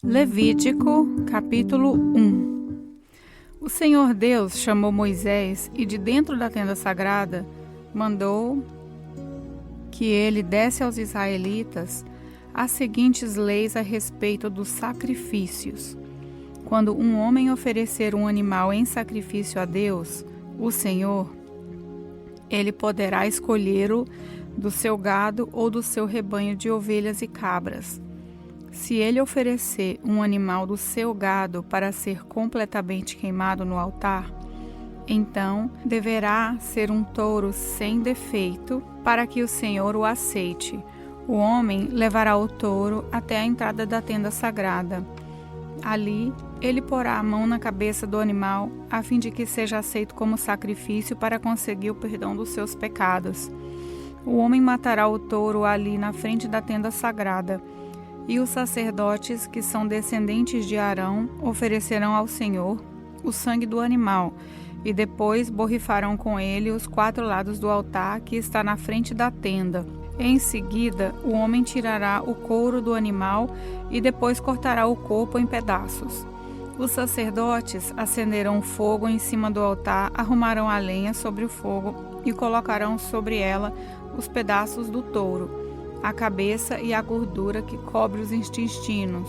Levítico, capítulo 1. O Senhor Deus chamou Moisés e de dentro da tenda sagrada mandou que ele desse aos israelitas as seguintes leis a respeito dos sacrifícios. Quando um homem oferecer um animal em sacrifício a Deus, o Senhor, ele poderá escolhê-lo do seu gado ou do seu rebanho de ovelhas e cabras. Se ele oferecer um animal do seu gado para ser completamente queimado no altar, então deverá ser um touro sem defeito para que o Senhor o aceite. O homem levará o touro até a entrada da tenda sagrada. Ali, ele porá a mão na cabeça do animal, a fim de que seja aceito como sacrifício para conseguir o perdão dos seus pecados. O homem matará o touro ali na frente da tenda sagrada. E os sacerdotes, que são descendentes de Arão, oferecerão ao Senhor o sangue do animal, e depois borrifarão com ele os 4 lados do altar que está na frente da tenda. Em seguida, o homem tirará o couro do animal e depois cortará o corpo em pedaços. Os sacerdotes acenderão fogo em cima do altar, arrumarão a lenha sobre o fogo e colocarão sobre ela os pedaços do touro, a cabeça e a gordura que cobre os intestinos.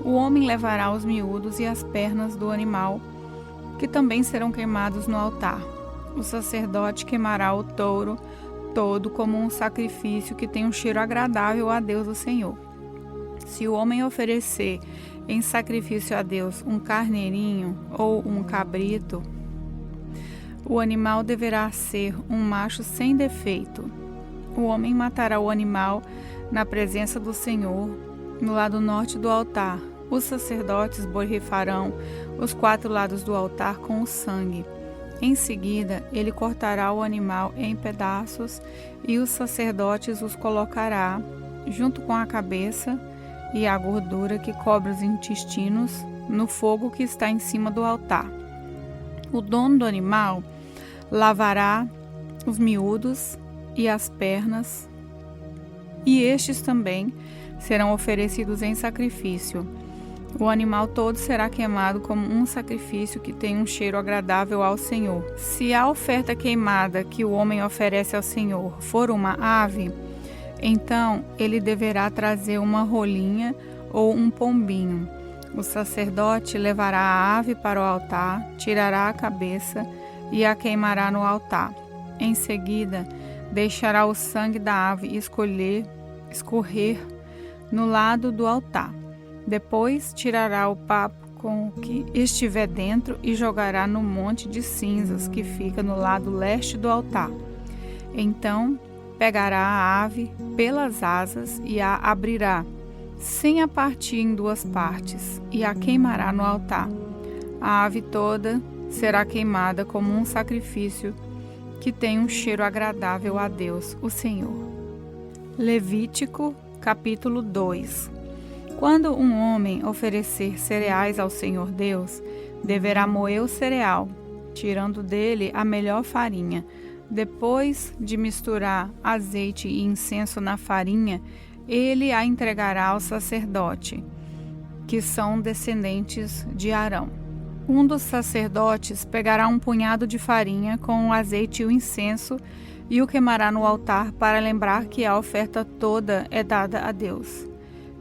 O homem levará os miúdos e as pernas do animal, que também serão queimados no altar. O sacerdote queimará o touro todo como um sacrifício que tem um cheiro agradável a Deus o Senhor. Se o homem oferecer em sacrifício a Deus um carneirinho ou um cabrito, o animal deverá ser um macho sem defeito. O homem matará o animal na presença do Senhor, no lado norte do altar. Os sacerdotes borrifarão os 4 lados do altar com o sangue. Em seguida, ele cortará o animal em pedaços e os sacerdotes os colocará, junto com a cabeça e a gordura que cobre os intestinos, no fogo que está em cima do altar. O dono do animal lavará os miúdos e as pernas, e estes também serão oferecidos em sacrifício. O animal todo será queimado como um sacrifício que tem um cheiro agradável ao Senhor. Se a oferta queimada que o homem oferece ao Senhor for uma ave, então ele deverá trazer uma rolinha ou um pombinho. O sacerdote levará a ave para o altar, tirará a cabeça e a queimará no altar. Em seguida, deixará o sangue da ave escorrer no lado do altar. Depois tirará o papo com o que estiver dentro e jogará no monte de cinzas que fica no lado leste do altar. Então pegará a ave pelas asas e a abrirá, sem a partir em 2 partes, e a queimará no altar. A ave toda será queimada como um sacrifício que tem um cheiro agradável a Deus, o Senhor. Levítico, capítulo 2. Quando um homem oferecer cereais ao Senhor Deus, deverá moer o cereal, tirando dele a melhor farinha. Depois de misturar azeite e incenso na farinha, ele a entregará ao sacerdote, que são descendentes de Arão. Um dos sacerdotes pegará um punhado de farinha com o azeite e o incenso e o queimará no altar para lembrar que a oferta toda é dada a Deus.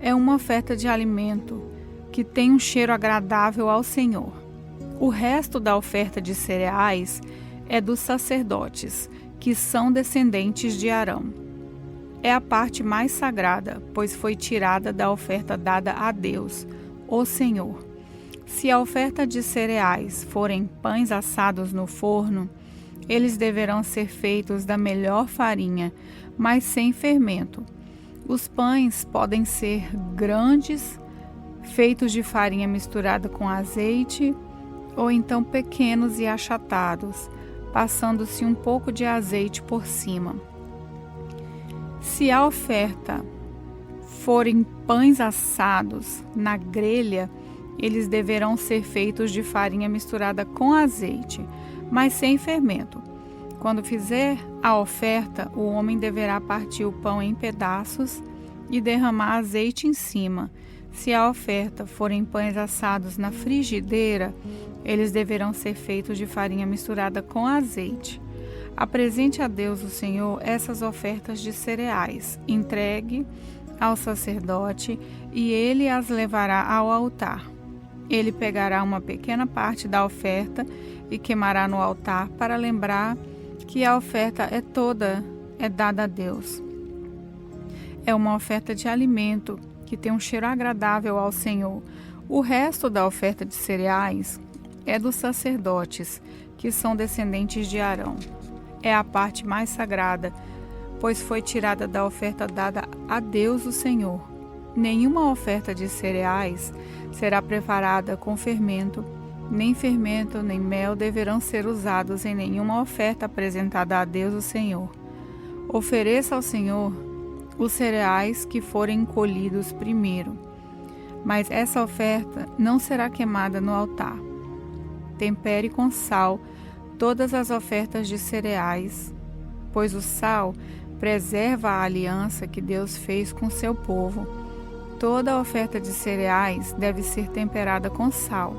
É uma oferta de alimento que tem um cheiro agradável ao Senhor. O resto da oferta de cereais é dos sacerdotes, que são descendentes de Arão. É a parte mais sagrada, pois foi tirada da oferta dada a Deus, o Senhor. Se a oferta de cereais forem pães assados no forno, eles deverão ser feitos da melhor farinha, mas sem fermento. Os pães podem ser grandes, feitos de farinha misturada com azeite, ou então pequenos e achatados, passando-se um pouco de azeite por cima. Se a oferta forem pães assados na grelha, eles deverão ser feitos de farinha misturada com azeite, mas sem fermento. Quando fizer a oferta, o homem deverá partir o pão em pedaços e derramar azeite em cima. Se a oferta forem pães assados na frigideira, eles deverão ser feitos de farinha misturada com azeite. Apresente a Deus o Senhor essas ofertas de cereais, entregue ao sacerdote e ele as levará ao altar. Ele pegará uma pequena parte da oferta e queimará no altar para lembrar que a oferta é dada a Deus. É uma oferta de alimento que tem um cheiro agradável ao Senhor. O resto da oferta de cereais é dos sacerdotes, que são descendentes de Arão. É a parte mais sagrada, pois foi tirada da oferta dada a Deus o Senhor. Nenhuma oferta de cereais será preparada com fermento, nem mel deverão ser usados em nenhuma oferta apresentada a Deus o Senhor. Ofereça ao Senhor os cereais que forem colhidos primeiro, mas essa oferta não será queimada no altar. Tempere com sal todas as ofertas de cereais, pois o sal preserva a aliança que Deus fez com seu povo. Toda oferta de cereais deve ser temperada com sal.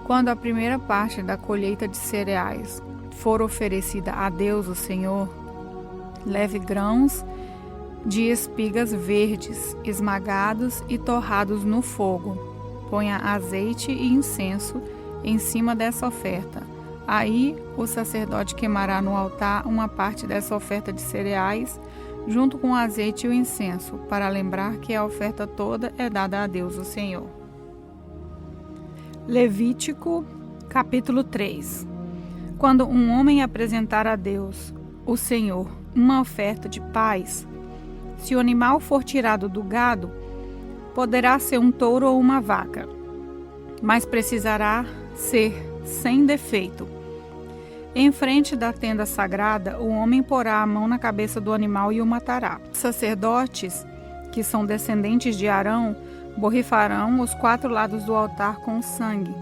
Quando a primeira parte da colheita de cereais for oferecida a Deus o Senhor, leve grãos de espigas verdes, esmagados e torrados no fogo. Ponha azeite e incenso em cima dessa oferta. Aí o sacerdote queimará no altar uma parte dessa oferta de cereais, junto com o azeite e o incenso, para lembrar que a oferta toda é dada a Deus o Senhor. Levítico, capítulo 3. Quando um homem apresentar a Deus, o Senhor, uma oferta de paz, se o animal for tirado do gado, poderá ser um touro ou uma vaca, mas precisará ser sem defeito. Em frente da tenda sagrada, o homem porá a mão na cabeça do animal e o matará. Os sacerdotes, que são descendentes de Arão, borrifarão os 4 lados do altar com o sangue.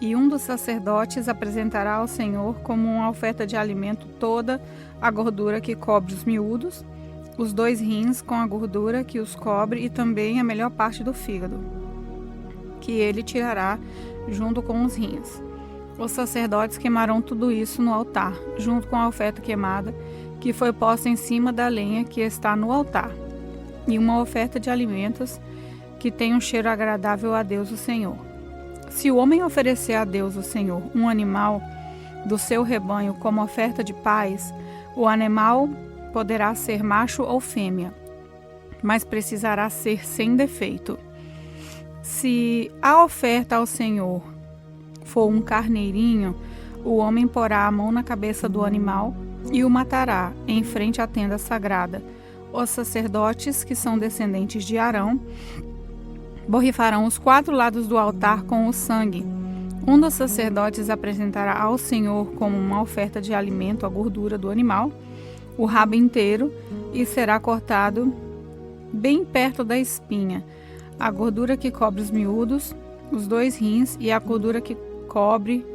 E um dos sacerdotes apresentará ao Senhor como uma oferta de alimento toda a gordura que cobre os miúdos, os 2 rins com a gordura que os cobre e também a melhor parte do fígado, que ele tirará junto com os rins. Os sacerdotes queimarão tudo isso no altar, junto com a oferta queimada, que foi posta em cima da lenha que está no altar, e uma oferta de alimentos que tem um cheiro agradável a Deus o Senhor. Se o homem oferecer a Deus o Senhor um animal do seu rebanho como oferta de paz, o animal poderá ser macho ou fêmea, mas precisará ser sem defeito. Se a oferta ao Senhor for um carneirinho, o homem porá a mão na cabeça do animal e o matará em frente à tenda sagrada. Os sacerdotes, que são descendentes de Arão, borrifarão os 4 lados do altar com o sangue. Um dos sacerdotes apresentará ao Senhor como uma oferta de alimento a gordura do animal, o rabo inteiro, e será cortado bem perto da espinha, a gordura que cobre os miúdos, os 2 rins e a gordura que cobre,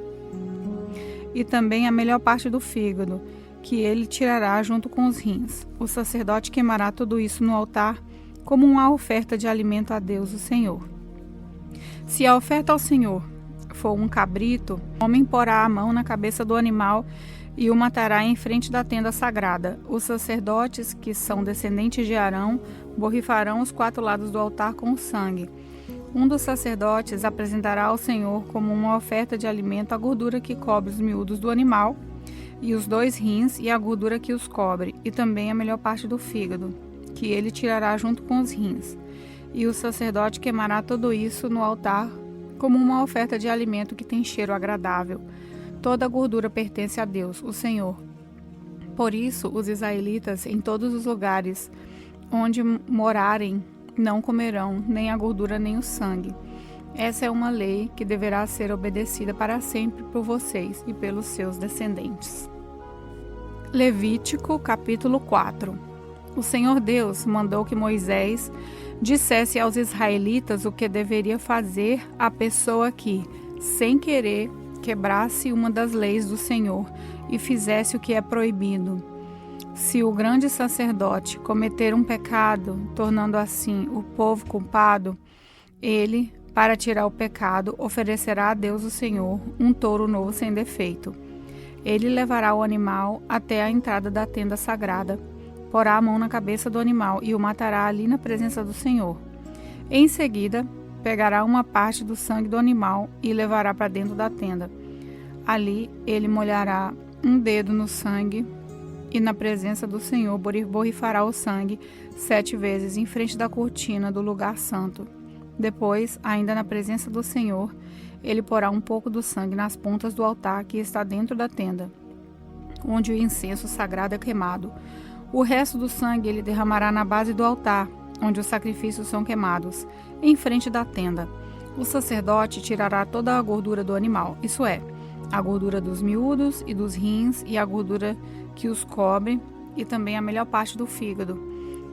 e também a melhor parte do fígado, que ele tirará junto com os rins. O sacerdote queimará tudo isso no altar como uma oferta de alimento a Deus o Senhor. Se a oferta ao Senhor for um cabrito, o homem porá a mão na cabeça do animal e o matará em frente da tenda sagrada. Os sacerdotes, que são descendentes de Arão, borrifarão os 4 lados do altar com o sangue. Um dos sacerdotes apresentará ao Senhor como uma oferta de alimento a gordura que cobre os miúdos do animal, e os 2 rins e a gordura que os cobre, e também a melhor parte do fígado, que ele tirará junto com os rins. E o sacerdote queimará tudo isso no altar como uma oferta de alimento que tem cheiro agradável. Toda a gordura pertence a Deus, o Senhor. Por isso, os israelitas, em todos os lugares onde morarem, não comerão nem a gordura nem o sangue. Essa é uma lei que deverá ser obedecida para sempre por vocês e pelos seus descendentes. Levítico, capítulo 4. O Senhor Deus mandou que Moisés dissesse aos israelitas o que deveria fazer a pessoa que, sem querer, quebrasse uma das leis do Senhor e fizesse o que é proibido. Se o grande sacerdote cometer um pecado, tornando assim o povo culpado, ele, para tirar o pecado, oferecerá a Deus o Senhor um touro novo sem defeito. Ele levará o animal até a entrada da tenda sagrada, porá a mão na cabeça do animal e o matará ali na presença do Senhor. Em seguida, pegará uma parte do sangue do animal e levará para dentro da tenda. Ali ele molhará um dedo no sangue e na presença do Senhor borrifará o sangue 7 vezes em frente da cortina do lugar santo. Depois, ainda na presença do Senhor, ele porá um pouco do sangue nas pontas do altar que está dentro da tenda, onde o incenso sagrado é queimado. O resto do sangue ele derramará na base do altar, onde os sacrifícios são queimados, em frente da tenda. O sacerdote tirará toda a gordura do animal, isso é, a gordura dos miúdos e dos rins e a gordura que os cobre, e também a melhor parte do fígado,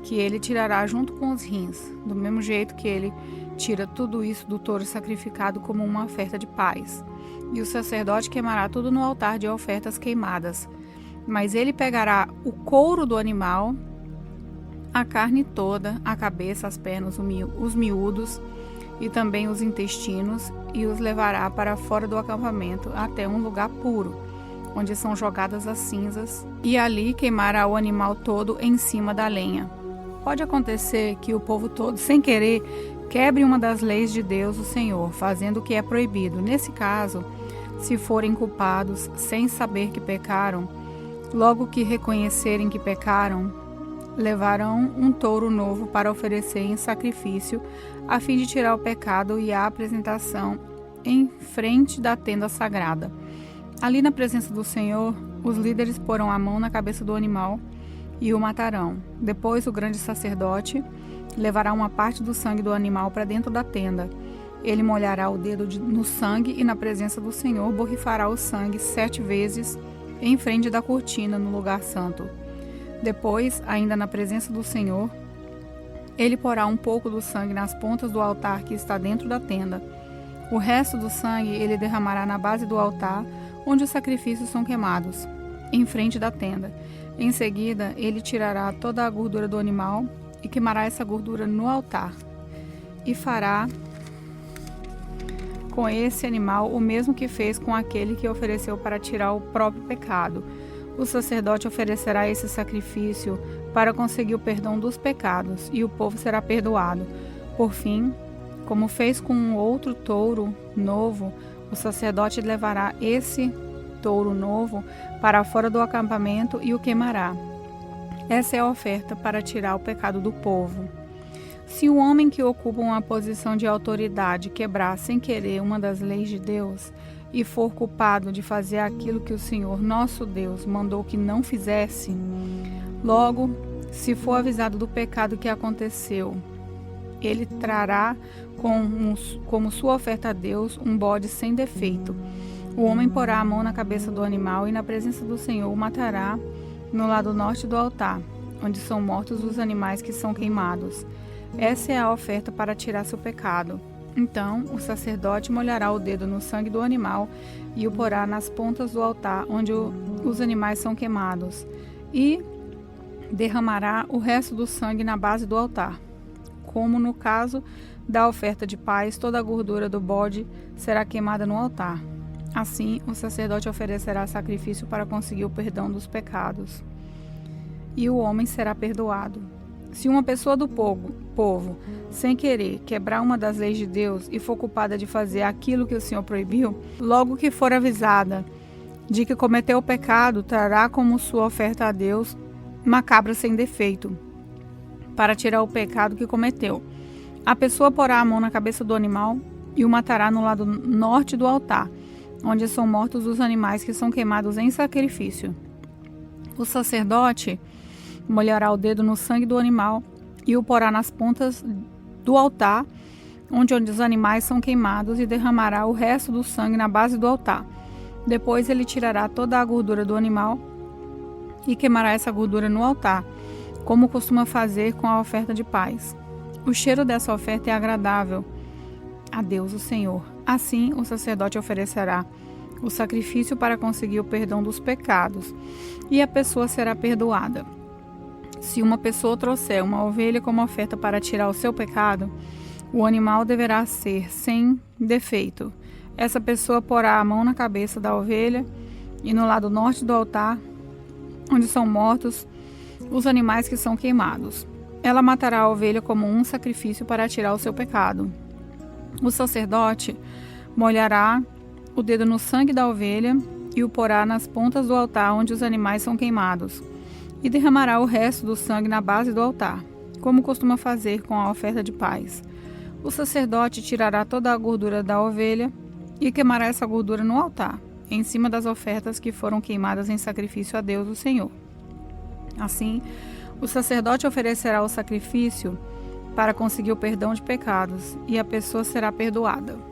que ele tirará junto com os rins, do mesmo jeito que ele tira tudo isso do touro sacrificado como uma oferta de paz. E o sacerdote queimará tudo no altar de ofertas queimadas. Mas ele pegará o couro do animal, a carne toda, a cabeça, as pernas, os miúdos e também os intestinos, e os levará para fora do acampamento até um lugar puro, onde são jogadas as cinzas, e ali queimará o animal todo em cima da lenha. Pode acontecer que o povo todo, sem querer, quebre uma das leis de Deus, o Senhor, fazendo o que é proibido. Nesse caso, se forem culpados sem saber que pecaram, logo que reconhecerem que pecaram, levarão um touro novo para oferecer em sacrifício, a fim de tirar o pecado e a apresentação em frente da tenda sagrada. Ali na presença do Senhor, os líderes porão a mão na cabeça do animal e o matarão. Depois o grande sacerdote levará uma parte do sangue do animal para dentro da tenda. Ele molhará o dedo no sangue e na presença do Senhor borrifará o sangue 7 vezes em frente da cortina no lugar santo. Depois, ainda na presença do Senhor, ele porá um pouco do sangue nas pontas do altar que está dentro da tenda. O resto do sangue ele derramará na base do altar, onde os sacrifícios são queimados, em frente da tenda. Em seguida, ele tirará toda a gordura do animal e queimará essa gordura no altar. E fará com esse animal o mesmo que fez com aquele que ofereceu para tirar o próprio pecado. O sacerdote oferecerá esse sacrifício para conseguir o perdão dos pecados, e o povo será perdoado. Por fim, como fez com um outro touro novo, o sacerdote levará esse touro novo para fora do acampamento e o queimará. Essa é a oferta para tirar o pecado do povo. Se o homem que ocupa uma posição de autoridade quebrar sem querer uma das leis de Deus e for culpado de fazer aquilo que o Senhor nosso Deus mandou que não fizesse, logo, se for avisado do pecado que aconteceu, ele trará como sua oferta a Deus um bode sem defeito. O homem porá a mão na cabeça do animal e na presença do Senhor o matará no lado norte do altar, onde são mortos os animais que são queimados. Essa é a oferta para tirar seu pecado. Então, o sacerdote molhará o dedo no sangue do animal e o porá nas pontas do altar, onde os animais são queimados, e derramará o resto do sangue na base do altar. Como no caso da oferta de paz, toda a gordura do bode será queimada no altar. Assim, o sacerdote oferecerá sacrifício para conseguir o perdão dos pecados, e o homem será perdoado. Se uma pessoa do povo, sem querer, quebrar uma das leis de Deus e for culpada de fazer aquilo que o Senhor proibiu, logo que for avisada de que cometeu o pecado, trará como sua oferta a Deus uma cabra sem defeito, para tirar o pecado que cometeu. A pessoa porá a mão na cabeça do animal e o matará no lado norte do altar, onde são mortos os animais que são queimados em sacrifício. O sacerdote molhará o dedo no sangue do animal e o porá nas pontas do altar, onde os animais são queimados, e derramará o resto do sangue na base do altar. Depois ele tirará toda a gordura do animal e queimará essa gordura no altar, como costuma fazer com a oferta de paz. O cheiro dessa oferta é agradável a Deus, o Senhor. Assim, o sacerdote oferecerá o sacrifício para conseguir o perdão dos pecados, e a pessoa será perdoada. Se uma pessoa trouxer uma ovelha como oferta para tirar o seu pecado, o animal deverá ser sem defeito. Essa pessoa porá a mão na cabeça da ovelha e no lado norte do altar, onde são mortos os animais que são queimados. Ela matará a ovelha como um sacrifício para tirar o seu pecado. O sacerdote molhará o dedo no sangue da ovelha e o porá nas pontas do altar onde os animais são queimados, e derramará o resto do sangue na base do altar, como costuma fazer com a oferta de paz. O sacerdote tirará toda a gordura da ovelha e queimará essa gordura no altar, em cima das ofertas que foram queimadas em sacrifício a Deus, o Senhor. Assim, o sacerdote oferecerá o sacrifício para conseguir o perdão de pecados, e a pessoa será perdoada.